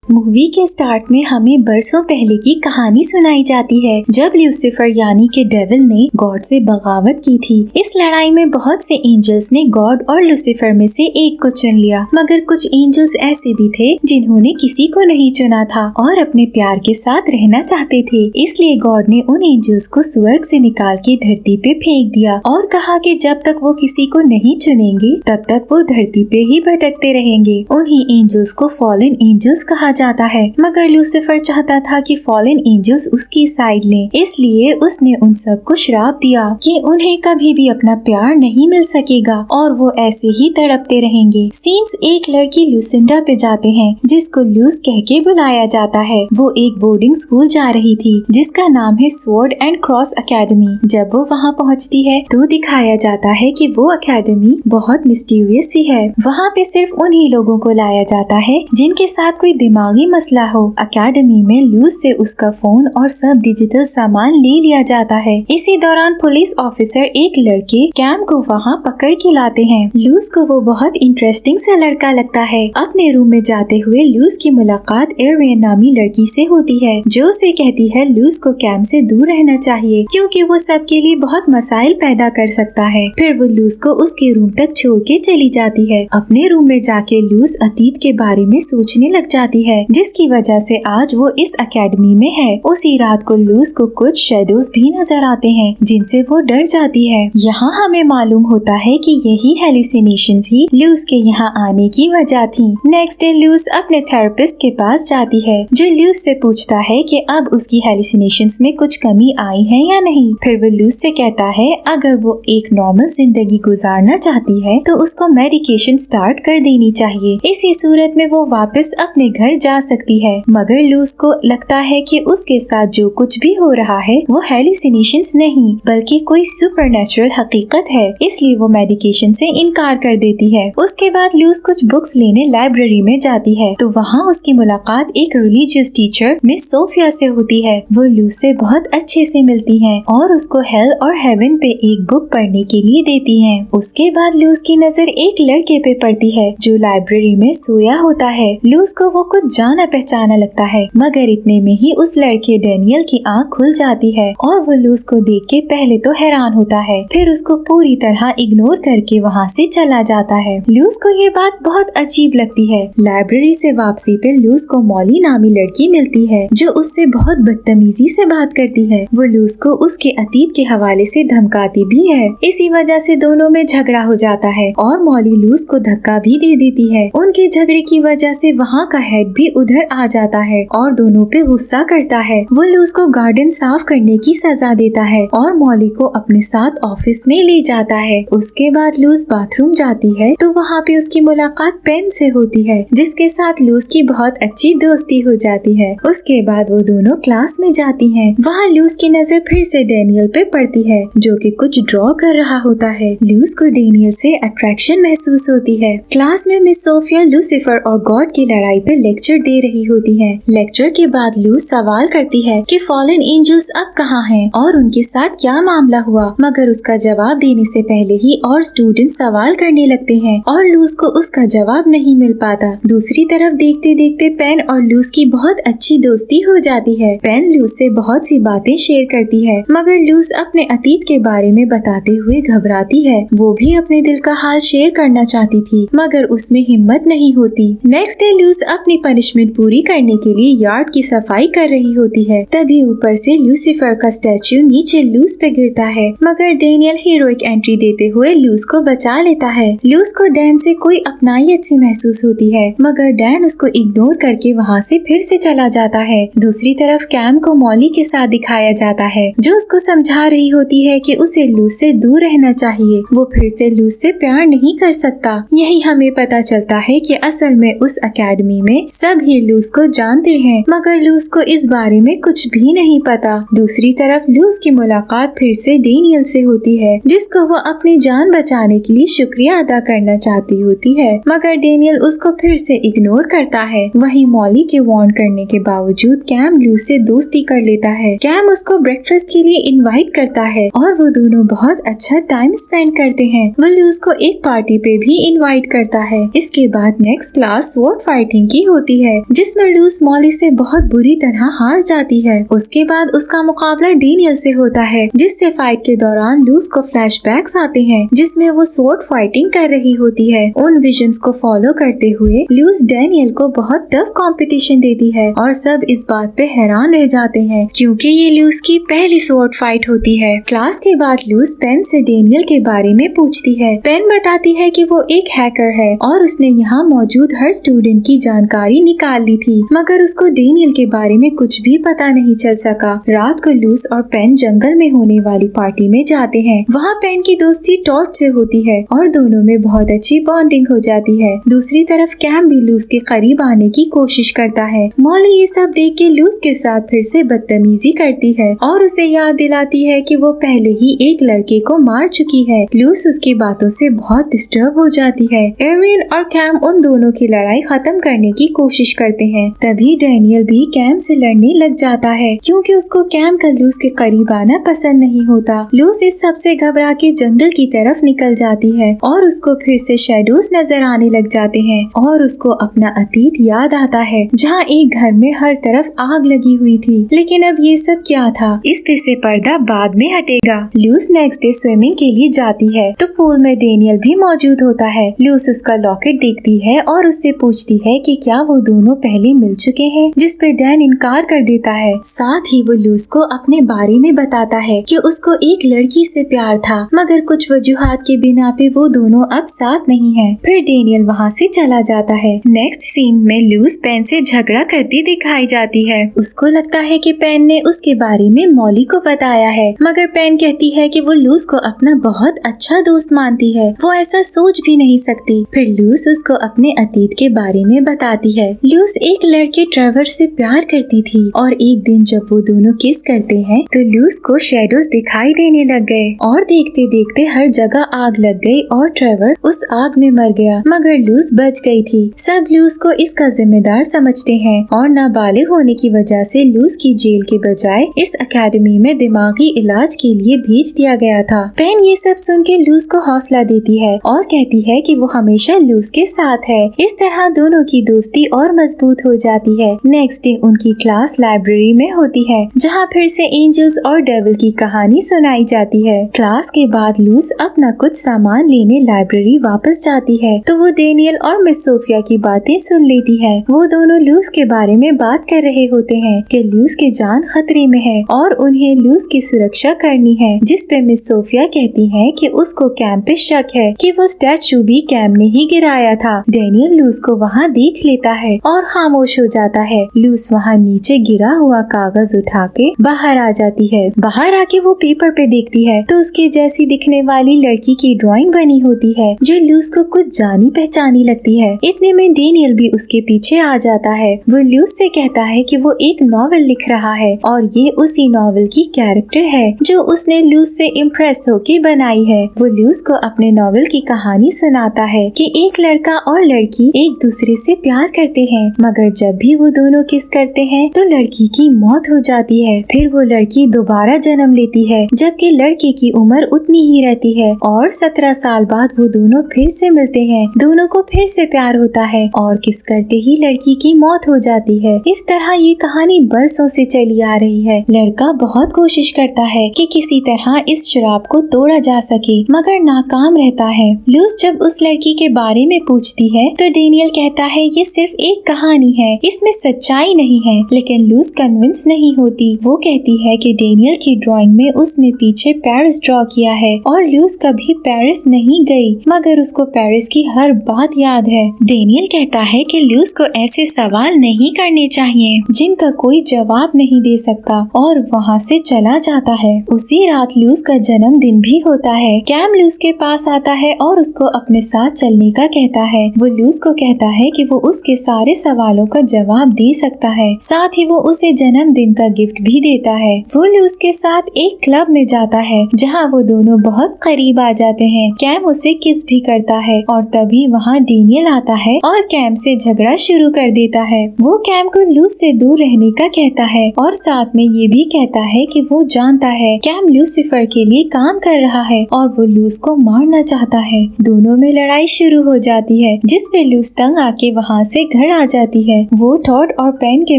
Movie के start में हमें बरसों पहले की कहानी सुनाई जाती है, जब लूसीफर यानी कि डेविल ने गॉड से बगावत की थी। इस लड़ाई में बहुत से एंजल्स ने गॉड और लूसीफर में से एक को चुन लिया, मगर कुछ एंजल्स ऐसे भी थे जिन्होंने किसी को नहीं चुना था और अपने प्यार के साथ रहना चाहते थे। इसलिए गॉड ने उन एंजल्स को स्वर्ग से निकाल के धरती पे फेंक दिया और कहा कि जब तक वो किसी को नहीं चुनेंगे तब तक वो धरती पे ही भटकते रहेंगे। उन्हीं एंजल्स को फॉलन एंजल्स कहा जाता है, मगर लूसीफर चाहता था कि फॉलन एंजल्स उसकी साइड लें, इसलिए उसने उन सबको श्राप दिया कि उन्हें कभी भी अपना प्यार नहीं मिल सकेगा और वो ऐसे ही तड़पते रहेंगे। सीन्स एक लड़की लूसिंडा पे जाते हैं जिसको लूस कह के बुलाया जाता है। वो एक बोर्डिंग स्कूल जा रही थी जिसका नाम है स्वॉर्ड एंड क्रॉस अकेडमी। जब वो वहाँ पहुँचती है तो दिखाया जाता है कि वो अकेडमी बहुत मिस्टीरियस सी है। वहाँ पे सिर्फ उन्हीं लोगों को लाया जाता है जिनके साथ कोई दिमागी मसला हो। अकेडमी में लूस से उसका फोन और सब डिजिटल सामान ले लिया जाता है। इसी दौरान पुलिस ऑफिसर एक लड़के कैम को वहाँ पकड़ के लाते हैं। लूस को वो बहुत इंटरेस्टिंग सा लड़का लगता है। अपने रूम में जाते हुए लूस की मुलाकात एरियन नामी लड़की से होती है जो उसे कहती है लूस को कैम से दूर रहना चाहिए क्योंकि वो सबके लिए बहुत मसाइल पैदा कर सकता है। फिर वो लूस को उसके रूम तक छोड़ के चली जाती है। अपने रूम में जाके लूस अतीत के बारे में सोचने लग जाती है जिसकी वजह से आज वो इस अकेडमी में है। उसी रात को लूस को कुछ शेडोज भी नजर आते हैं जिनसे वो डर जाती है। यहाँ हमें मालूम होता है कि यही हेलुसिनेशंस ही लूस के यहाँ आने की वजह थी। नेक्स्ट डे लूस अपने थेरेपिस्ट के पास जाती है जो लूस से पूछता है कि अब उसकी हेलुसिनेशंस में कुछ कमी आई है या नहीं। फिर वो लूस से कहता है अगर वो एक नॉर्मल जिंदगी गुजारना चाहती है तो उसको मेडिकेशन स्टार्ट कर देनी चाहिए। इसी सूरत में वो वापस अपने घर जा सकती है। मगर लूस को लगता है कि उसके साथ जो कुछ भी हो रहा है वो हेलुसिनेशंस नहीं बल्कि कोई सुपरनैचुरल हकीकत है, इसलिए वो मेडिकेशन से इनकार कर देती है। उसके बाद लूस कुछ बुक्स लेने लाइब्रेरी में जाती है तो वहाँ उसकी मुलाकात एक रिलीजियस टीचर मिस सोफिया से होती है। वो लूस से बहुत अच्छे से मिलती हैं और उसको हेल और हेवन पे एक बुक पढ़ने के लिए देती हैं। उसके बाद लूस की नजर एक लड़के पे पड़ती है जो लाइब्रेरी में सोया होता है। लूस को वो कुछ जाना पहचाना लगता है, मगर इतने में ही उस लड़के डेनियल की आंख खुल जाती है और वो लूस को देख के पहले तो हैरान होता है, फिर उसको पूरी तरह इग्नोर करके वहाँ से चला जाता है। लूस को ये बात बहुत अजीब लगती है। लाइब्रेरी से वापसी पे लूस को मॉली नामी लड़की मिलती है जो उससे बहुत बदतमीजी से बात करती है। वो लूस को उसके अतीत के हवाले से धमकाती भी है। इसी वजह से दोनों में झगड़ा हो जाता है और मॉली लूस को धक्का भी दे देती है। उनके झगड़े की वजह से वहाँ का हेड भी उधर आ जाता है और दोनों पे गुस्सा करता है। वो लूस को गार्डन साफ करने की सजा देता है और मॉली को अपने साथ ऑफिस में ले जाता है। उसके बाद लूस बाथरूम जाती है तो वहाँ पे उसकी मुलाकात पेन से होती है जिसके साथ लूस की बहुत अच्छी दोस्ती हो जाती है। उसके बाद वो दोनों क्लास में जाती हैं। वहाँ लूस की नजर फिर से डेनियल पे पड़ती है जो कि कुछ ड्रॉ कर रहा होता है। लूस को डेनियल से अट्रैक्शन महसूस होती है। क्लास में मिस सोफिया लूसीफर और गॉड की लड़ाई पे लेक्चर दे रही होती है। लेक्चर के बाद लूस सवाल करती है कि फॉलन एंजल्स अब कहाँ हैं और उनके साथ क्या मामला हुआ, मगर उसका जवाब देने से पहले ही और स्टूडेंट सवाल करने लगते हैं और लूस को उसका जवाब नहीं मिल पाता। दूसरी तरफ देखते देखते पेन और लूस की बहुत अच्छी दोस्ती हो जाती है। पेन लूस से बहुत सी बातें शेयर करती है, मगर लूस अपने अतीत के बारे में बताते हुए घबराती है। वो भी अपने दिल का हाल शेयर करना चाहती थी मगर उसमें हिम्मत नहीं होती। नेक्स्ट डे लूस अपनी पनिशमेंट पूरी करने के लिए यार्ड की सफाई कर रही होती है। तभी ऊपर से लूसीफर का स्टैचू नीचे लूस पे गिरता है, मगर डेनियल हीरोइक एंट्री देते हुए लूस को बचा लेता है। लूस को डैन से कोई अपनायत सी महसूस होती है, मगर डैन उसको इग्नोर करके वहाँ से फिर से चला जाता है। दूसरी तरफ कैम को मॉली के साथ दिखाया जाता है जो उसको समझा रही होती है कि उसे लूस से दूर रहना चाहिए। वो फिर से लूस से प्यार नहीं कर सकता। यही हमें पता चलता है कि असल में उस अकेडमी में सब ही लूस को जानते हैं, मगर लूस को इस बारे में कुछ भी नहीं पता। दूसरी तरफ लूस की मुलाकात फिर से डेनियल से होती है जिसको वो अपनी जान बचाने के लिए शुक्रिया अदा करना चाहती होती है, मगर डेनियल उसको फिर से इग्नोर करता है। वहीं मॉली के वार्न करने के बावजूद कैम लूस से दोस्ती कर लेता है। कैम उसको ब्रेकफास्ट के लिए इनवाइट करता है और वो दोनों बहुत अच्छा टाइम स्पेंड करते हैं। वो लूस को एक पार्टी पे भी इनवाइट करता है। इसके बाद नेक्स्ट क्लास स्वॉर्ड फाइटिंग की होती होती है जिसमें लूस मॉली से बहुत बुरी तरह हार जाती है। उसके बाद उसका मुकाबला डेनियल से होता है, जिससे फाइट के दौरान लूस को फ्लैशबैक्स आते हैं जिसमें वो स्वॉर्ड फाइटिंग कर रही होती है। उन विजन्स को फॉलो करते हुए लूस डेनियल को बहुत टफ कंपटीशन देती है और सब इस बात पे हैरान रह जाते हैं क्योंकि ये लूस की पहली स्वॉर्ड फाइट होती है। क्लास के बाद लूस पेन से डेनियल के बारे में पूछती है। पेन बताती है कि वो एक हैकर है और उसने यहाँ मौजूद हर स्टूडेंट की जानकारी निकाल ली थी, मगर उसको डेनियल के बारे में कुछ भी पता नहीं चल सका। रात को लूस और पेन जंगल में होने वाली पार्टी में जाते हैं। वहाँ पेन की दोस्ती टॉर्च से होती है और दोनों में बहुत अच्छी बॉन्डिंग हो जाती है। दूसरी तरफ कैम भी लूस के करीब आने की कोशिश करता है। मॉली ये सब देख के लूस के साथ फिर से बदतमीजी करती है और उसे याद दिलाती है कि वो पहले ही एक लड़के को मार चुकी है। लूस उसकी बातों से बहुत डिस्टर्ब हो जाती है। एरिन और कैम उन दोनों की लड़ाई खत्म करने की कोशिश करते हैं। तभी डेनियल भी कैम से लड़ने लग जाता है क्योंकि उसको कैम का लूस के करीब आना पसंद नहीं होता। लूस इस सब से घबरा के जंगल की तरफ निकल जाती है और उसको फिर से शैडोज नजर आने लग जाते हैं और उसको अपना अतीत याद आता है जहाँ एक घर में हर तरफ आग लगी हुई थी। लेकिन अब ये सब क्या था, इस पे से पर्दा बाद में हटेगा। लूस नेक्स्ट डे स्विमिंग के लिए जाती है तो पूल में डेनियल भी मौजूद होता है। लूस उसका लॉकेट देखती है और उससे पूछती है कि क्या वो दोनों पहले मिल चुके हैं, जिस पे डैन इनकार कर देता है। साथ ही वो लूस को अपने बारे में बताता है कि उसको एक लड़की से प्यार था, मगर कुछ वजूहात के बिना पे वो दोनों अब साथ नहीं है। फिर डेनियल वहाँ से चला जाता है। नेक्स्ट सीन में लूस पेन से झगड़ा करती दिखाई जाती है। उसको लगता है कि पेन ने उसके बारे में मॉली को बताया है, मगर पेन कहती है कि वो लूस को अपना बहुत अच्छा दोस्त मानती है, वो ऐसा सोच भी नहीं सकती। फिर लूस उसको अपने अतीत के बारे में बताती है। लूस एक लड़के ट्रेवर से प्यार करती थी और एक दिन जब वो दोनों किस करते हैं तो लूस को शैडोज दिखाई देने लग गए और देखते देखते हर जगह आग लग गई और ट्रेवर उस आग में मर गया, मगर लूस बच गई थी। सब लूस को इसका जिम्मेदार समझते हैं और नाबालिग होने की वजह से लूस की जेल के बजाय इस अकेडमी में दिमागी इलाज के लिए भेज दिया गया था। पेन ये सब सुन के लूस को हौसला देती है और कहती है कि वो हमेशा लूस के साथ है। इस तरह दोनों की दोस्ती और मजबूत हो जाती है। नेक्स्ट डे उनकी क्लास लाइब्रेरी में होती है जहाँ फिर से एंजल्स और डेविल की कहानी सुनाई जाती है। क्लास के बाद लूस अपना कुछ सामान लेने लाइब्रेरी वापस जाती है तो वो डेनियल और मिस सोफिया की बातें सुन लेती है। वो दोनों लूस के बारे में बात कर रहे होते हैं कि लूस की जान खतरे में है और उन्हें लूस की सुरक्षा करनी है, जिस पे मिस सोफिया कहती है कि उसको कैम पे शक है कि वो स्टैचू भी कैम ने ही गिराया था। डेनियल लूस को वहाँ देख लेता है और खामोश हो जाता है। लूस वहाँ नीचे गिरा हुआ कागज उठा के बाहर आ जाती है। बाहर आके वो पेपर पे देखती है तो उसके जैसी दिखने वाली लड़की की ड्राइंग बनी होती है जो लूस को कुछ जानी पहचानी लगती है। इतने में डेनियल भी उसके पीछे आ जाता है। वो लूस से कहता है कि वो एक नॉवेल लिख रहा है और ये उसी नॉवेल की कैरेक्टर है जो उसने लूस से इम्प्रेस होके बनाई है। वो लूस को अपने नॉवेल की कहानी सुनाता है कि एक लड़का और लड़की एक दूसरे से प्यार करते हैं, मगर जब भी वो दोनों किस करते हैं तो लड़की की मौत हो जाती है। फिर वो लड़की दोबारा जन्म लेती है जबकि लड़के की उम्र उतनी ही रहती है और 17 साल बाद वो दोनों फिर से मिलते हैं। दोनों को फिर से प्यार होता है और किस करते ही लड़की की मौत हो जाती है। इस तरह ये कहानी बरसों से चली आ रही है। लड़का बहुत कोशिश करता है कि किसी तरह इस शराब को तोड़ा जा सके, मगर नाकाम रहता है। लूस जब उस लड़की के बारे में पूछती है तो डेनियल कहता है ये सिर्फ एक कहानी है, इसमें सच्चाई नहीं है। लेकिन लूस कन्विंस नहीं होती। वो कहती है कि डेनियल की ड्राइंग में उसने पीछे पेरिस ड्रॉ किया है और लूस कभी पेरिस नहीं गई, मगर उसको पेरिस की हर बात याद है। डेनियल कहता है कि लूस को ऐसे सवाल नहीं करने चाहिए जिनका कोई जवाब नहीं दे सकता और वहाँ से चला जाता है। उसी रात लूस का जन्मदिन भी होता है। कैम लूस के पास आता है और उसको अपने साथ चलने का कहता है। वो लूस को कहता है कि वो उसके सारे सवालों का जवाब दे सकता है, साथ ही वो उसे जन्मदिन का गिफ्ट भी देता है। वो लूस के साथ एक क्लब में जाता है जहाँ वो दोनों बहुत करीब आ जाते हैं। कैम उसे किस भी करता है और तभी वहाँ डेनियल आता है और कैम से झगड़ा शुरू कर देता है। वो कैम को लूस से दूर रहने का कहता है और साथ में ये भी कहता है कि वो जानता है कैम लूसीफर के लिए काम कर रहा है और वो लूस को मारना चाहता है। दोनों में लड़ाई शुरू हो जाती है जिसपे लूस तंग आके वहाँ से घर घर आ जाती है। वो टॉड और पेन के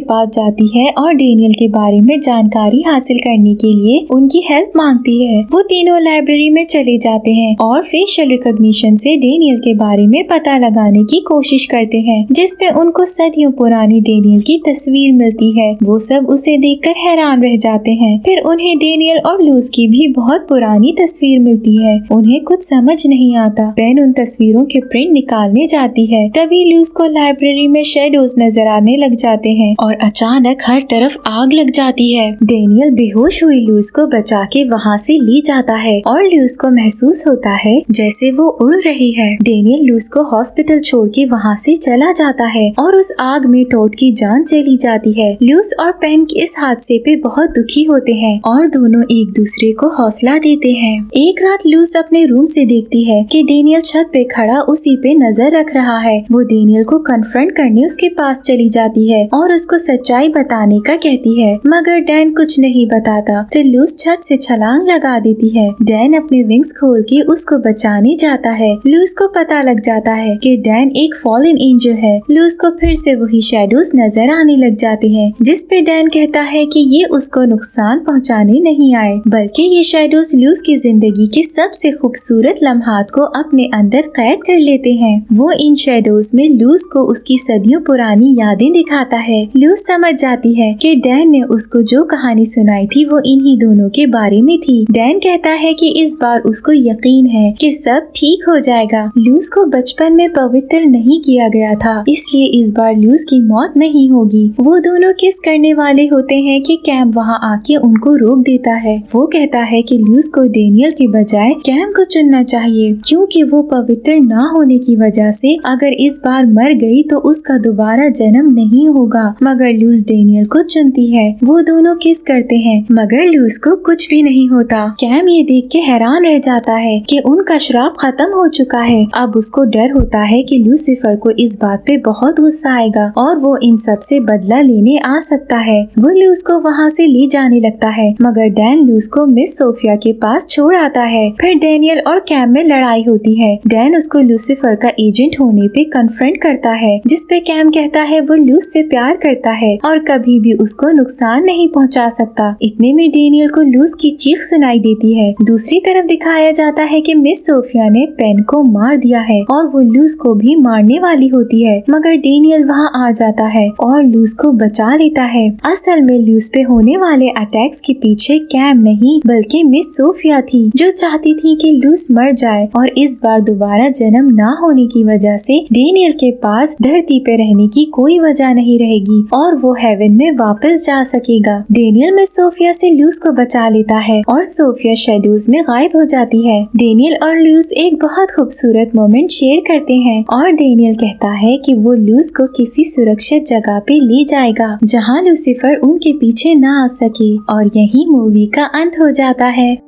पास जाती है और डेनियल के बारे में जानकारी हासिल करने के लिए उनकी हेल्प मांगती है। वो तीनों लाइब्रेरी में चले जाते हैं और फेशियल रिकॉग्निशन से डेनियल के बारे में पता लगाने की कोशिश करते हैं, जिसपे उनको सदियों पुरानी डेनियल की तस्वीर मिलती है। वो सब उसे देखकर हैरान रह जाते हैं। फिर उन्हें डेनियल और लूज की भी बहुत पुरानी तस्वीर मिलती है। उन्हें कुछ समझ नहीं आता। पेन उन तस्वीरों के प्रिंट निकालने जाती है। तभी लूज को लाइब्रेरी में शैडोज नजर आने लग जाते हैं और अचानक हर तरफ आग लग जाती है। डेनियल बेहोश हुई लूज को बचा के वहाँ से ले जाता है और लूज को महसूस होता है जैसे वो उड़ रही है। डेनियल लूज को हॉस्पिटल छोड़ के वहाँ से चला जाता है और उस आग में टॉड की जान चली जाती है। लूज और पेन इस हादसे पे बहुत दुखी होते हैं और दोनों एक दूसरे को हौसला देते हैं। एक रात लूज अपने रूम से देखती है कि डेनियल छत पे खड़ा उसी पे नजर रख रहा है। वो डेनियल को कन्फ्रंट करने उसके पास चली जाती है और उसको सच्चाई बताने का कहती है, मगर डैन कुछ नहीं बताता। तो लूज छत से छलांग लगा देती है। डैन अपने विंग्स खोल के उसको बचाने जाता है। लूज को पता लग जाता है कि डैन एक फॉलन एंजल है। लूज को फिर से वही शैडोज नजर आने लग जाते हैं, जिस पे डैन कहता है कि ये उसको नुकसान पहुंचाने नहीं आए, बल्कि ये शैडोज लूज की जिंदगी के सबसे खूबसूरत लम्हात को अपने अंदर कैद कर लेते हैं। वो इन शैडोज में लूज को उसकी सदियों पुरानी यादें दिखाता है। लूज समझ जाती है कि डैन ने उसको जो कहानी सुनाई थी वो इन्हीं दोनों के बारे में थी। डैन कहता है कि इस बार उसको यकीन है कि सब ठीक हो जाएगा। लूज को बचपन में पवित्र नहीं किया गया था, इसलिए इस बार लूज की मौत नहीं होगी। वो दोनों किस करने वाले होते हैं कि कैम वहाँ आके उनको रोक देता है। वो कहता है कि लूज को डेनियल के बजाय कैम को चुनना चाहिए, क्योंकि वो पवित्र ना होने की वजह से अगर इस बार मर गई तो उसका दोबारा जन्म नहीं होगा। मगर लूज डेनियल को चुनती है। वो दोनों किस करते हैं, मगर लूज को कुछ भी नहीं होता। कैम ये देख के हैरान रह जाता है कि उनका श्राप खत्म हो चुका है। अब उसको डर होता है कि लूसीफर को इस बात पे बहुत गुस्सा आएगा और वो इन सब से बदला लेने आ सकता है। वो लूज को वहाँ से ले जाने लगता है, मगर डैन लूज को मिस सोफिया के पास छोड़ आता है। फिर डेनियल और कैम में लड़ाई होती है। डैन उसको लूसीफर का एजेंट होने पे कन्फ्रंट करता है, जिसपे कैम कहता है वो लूज से प्यार करता है और कभी भी उसको नुकसान नहीं पहुंचा सकता। इतने में डेनियल को लूज की चीख सुनाई देती है। दूसरी तरफ दिखाया जाता है कि मिस सोफिया ने पेन को मार दिया है और वो लूज को भी मारने वाली होती है, मगर डेनियल वहाँ आ जाता है और लूज को बचा लेता है। असल में लूज पे होने वाले अटैक्स के पीछे कैम नहीं बल्कि मिस सोफिया थी, जो चाहती थी कि लूज मर जाए और इस बार दोबारा जन्म ना होने की वजह से डेनियल के पास धरती पे रहने की कोई वजह नहीं रहेगी और वो हेवन में वापस जा सकेगा। डेनियल मिस सोफिया से लूज को बचा लेता है और सोफिया शैडोज में गायब हो जाती है। डेनियल और लूज एक बहुत खूबसूरत मोमेंट शेयर करते हैं और डेनियल कहता है कि वो लूज को किसी सुरक्षित जगह पे ले जाएगा जहाँ लूसीफर उनके पीछे ना आ सके, और यही मूवी का अंत हो जाता है।